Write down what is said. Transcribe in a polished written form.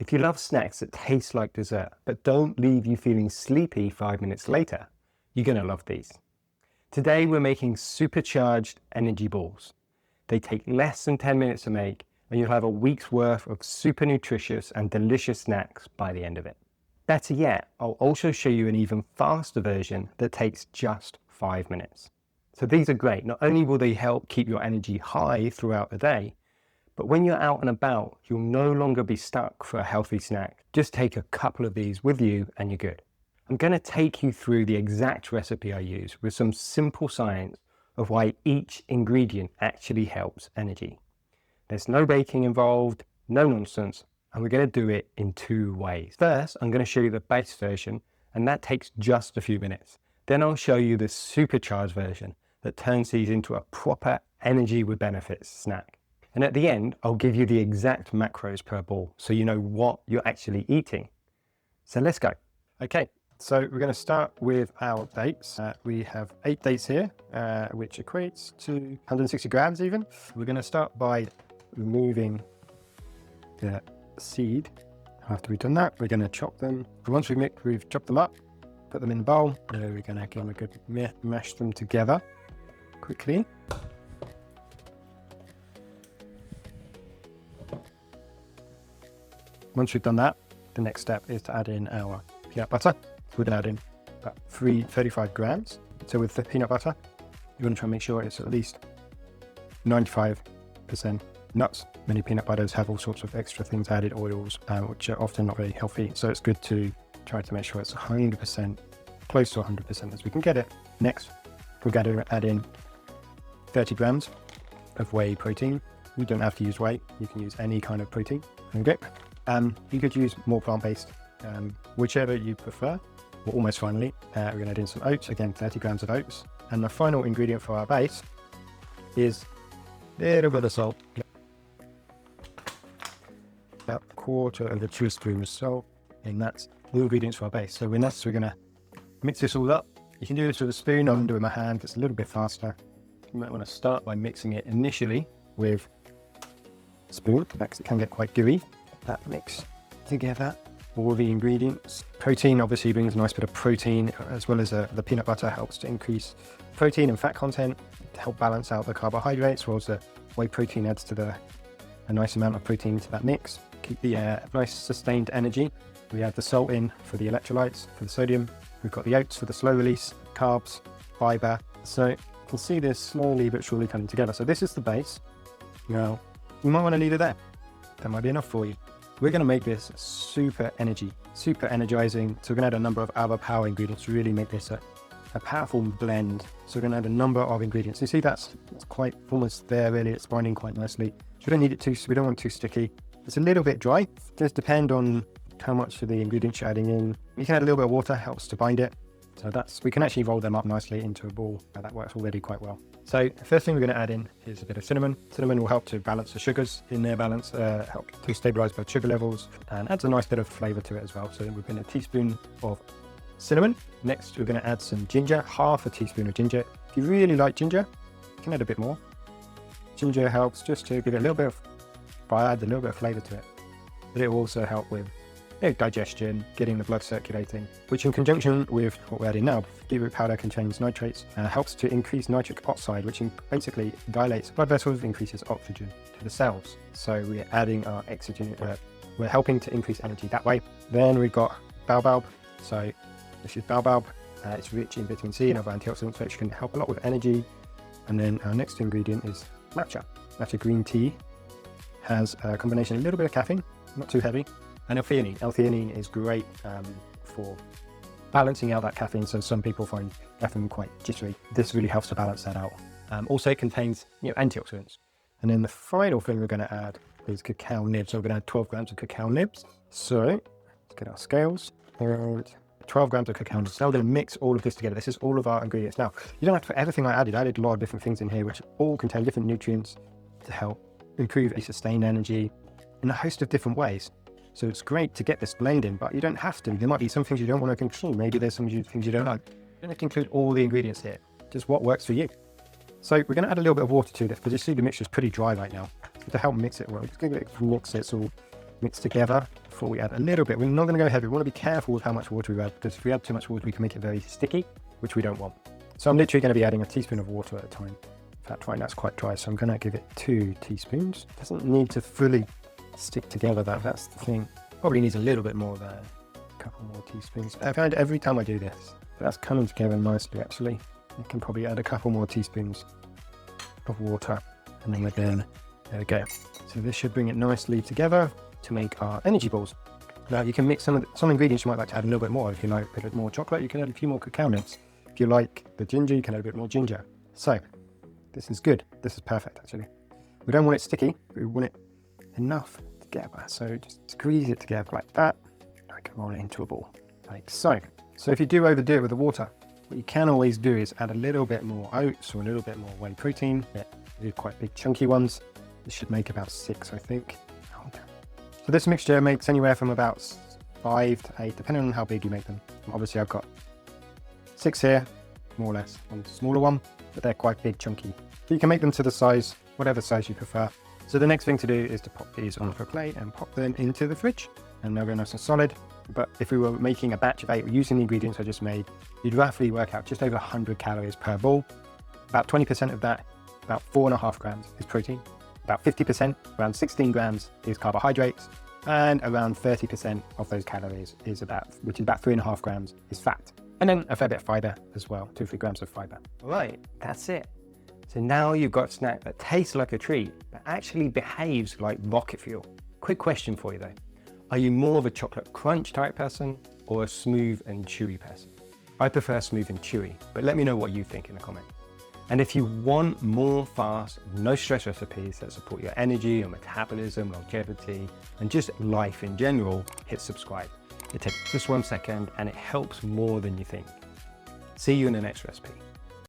If you love snacks that taste like dessert, but don't leave you feeling sleepy 5 minutes later, you're going to love these. Today we're making supercharged energy balls. They take less than 10 minutes to make, and you'll have a week's worth of super nutritious and delicious snacks by the end of it. Better yet, I'll also show you an even faster version that takes just 5 minutes. So these are great. Not only will they help keep your energy high throughout the day, but when you're out and about, you'll no longer be stuck for a healthy snack. Just take a couple of these with you and you're good. I'm going to take you through the exact recipe I use with some simple science of why each ingredient actually helps energy. There's no baking involved, no nonsense, and we're going to do it in 2 ways. First, I'm going to show you the base version, and that takes just a few minutes. Then I'll show you the supercharged version that turns these into a proper energy with benefits snack. And at the end, I'll give you the exact macros per ball so you know what you're actually eating. So let's go. Okay, so we're going to start with our dates. We have 8 dates here, which equates to 160 grams even. We're going to start by removing the seed. After we've done that, we're going to chop them. Once we've chopped them up, put them in the bowl. We're going to give a good mash them together quickly. Once we've done that, the next step is to add in our peanut butter. We're going to add in about 35 grams. So with the peanut butter, you want to try and make sure it's at least 95% nuts. Many peanut butters have all sorts of extra things added, oils, which are often not very healthy. So it's good to try to make sure it's 100%, close to 100% as we can get it. Next, we're going to add in 30 grams of whey protein. You don't have to use whey. You can use any kind of protein. Okay. You could use more plant-based, whichever you prefer. Well, almost finally, we're going to add in some oats. Again, 30 grams of oats. And the final ingredient for our base is a little bit of salt. About 1/4 of a teaspoon of salt, and that's the ingredients for our base. So next, we're going to mix this all up. You can do this with a spoon. I'm going to do it with my hand. It's a little bit faster. You might want to start by mixing it initially with a spoon, because it can get quite gooey. That mix together all the ingredients. Protein obviously brings a nice bit of protein, as well as the peanut butter helps to increase protein and fat content to help balance out the carbohydrates, whereas the whey protein adds to a nice amount of protein to that mix. Keep the nice sustained energy. We add the salt in for the electrolytes, for the sodium. We've got the oats for the slow release, carbs, fibre. So you can see this slowly but surely coming together. So this is the base. Now, you might want to leave it there. That might be enough for you. We're going to make this super energizing. So we're going to add a number of other power ingredients to really make this a powerful blend. So we're going to add a number of ingredients. You see that's quite almost there really. It's binding quite nicely. So we don't need it we don't want it too sticky. It's a little bit dry. It does depend on how much of the ingredients you're adding in. You can add a little bit of water, helps to bind it. So we can actually roll them up nicely into a ball. That works already quite well. So the first thing we're going to add in is a bit of cinnamon. Cinnamon will help to balance the sugars in their balance, help to stabilize blood sugar levels, and adds a nice bit of flavor to it as well. So we're going to a teaspoon of cinnamon. Next, we're going to add some ginger, half a teaspoon of ginger. If you really like ginger, you can add a bit more. Ginger helps just to give it a little bit of fire, add a little bit of flavor to it. But it will also help with digestion, getting the blood circulating, which in conjunction with what we're adding now, beetroot powder contains nitrates, helps to increase nitric oxide, which basically dilates blood vessels, increases oxygen to the cells. So we're adding our oxygen, we're helping to increase energy that way. Then we've got baobab. So this is baobab. It's rich in vitamin C and other antioxidants, which can help a lot with energy. And then our next ingredient is matcha. Matcha green tea has a combination, a little bit of caffeine, not too heavy, and L-theanine. L-theanine is great for balancing out that caffeine. So some people find caffeine quite jittery. This really helps to balance that out. Also it contains antioxidants. And then the final thing we're going to add is cacao nibs. So we're going to add 12 grams of cacao nibs. So let's get our scales. Around 12 grams of cacao nibs. Now we're going to mix all of this together. This is all of our ingredients. Now, you don't have to put everything I added. I added a lot of different things in here, which all contain different nutrients to help improve a sustained energy in a host of different ways. So it's great to get this blend in, but you don't have to. There might be some things you don't want to consume. Maybe there's some things you don't like. You don't have to include all the ingredients here, just what works for you. So we're going to add a little bit of water to this, because you see the mixture is pretty dry right now. So to help mix it well, just give it a mix, it's all mixed together before we add a little bit. We're not going to go heavy. We want to be careful with how much water we add, because if we add too much water, we can make it very sticky, which we don't want. So I'm literally going to be adding a teaspoon of water at a time. In fact, right now it's quite dry, so I'm going to give it 2 teaspoons. It doesn't need to fully stick together, that's the thing. Probably needs a little bit more there. A couple more teaspoons. I find every time I do this, that's coming together nicely actually. I can probably add a couple more teaspoons of water, and then we're done. There we go. So this should bring it nicely together to make our energy balls. Now you can mix some ingredients you might like to add a little bit more. If you like a bit more chocolate, you can add a few more cacao nibs. If you like the ginger, you can add a bit more ginger. So this is good. This is perfect actually. We don't want it sticky, but we want it enough together. So just squeeze it together like that. I can roll it into a ball, like so. So if you do overdo it with the water, what you can always do is add a little bit more oats or a little bit more whey protein. These are quite big chunky ones. This should make about 6, I think. Okay. So this mixture makes anywhere from about 5 to 8, depending on how big you make them. Obviously I've got 6 here, more or less, one smaller one, but they're quite big, chunky. So you can make them to the size, whatever size you prefer. So the next thing to do is to pop these onto a plate and pop them into the fridge. And they'll go nice and solid. But if we were making a batch of 8 using the ingredients I just made, you'd roughly work out just over 100 calories per ball. About 20% of that, about 4.5 grams is protein. About 50%, around 16 grams is carbohydrates. And around 30% of those calories is which is about 3.5 grams, is fat. And then a fair bit of fiber as well, 2-3 grams of fiber. All right, that's it. So now you've got a snack that tastes like a treat, but actually behaves like rocket fuel. Quick question for you though. Are you more of a chocolate crunch type person or a smooth and chewy person? I prefer smooth and chewy, but let me know what you think in the comments. And if you want more fast, no stress recipes that support your energy, your metabolism, longevity, and just life in general, hit subscribe. It takes just 1 second and it helps more than you think. See you in the next recipe.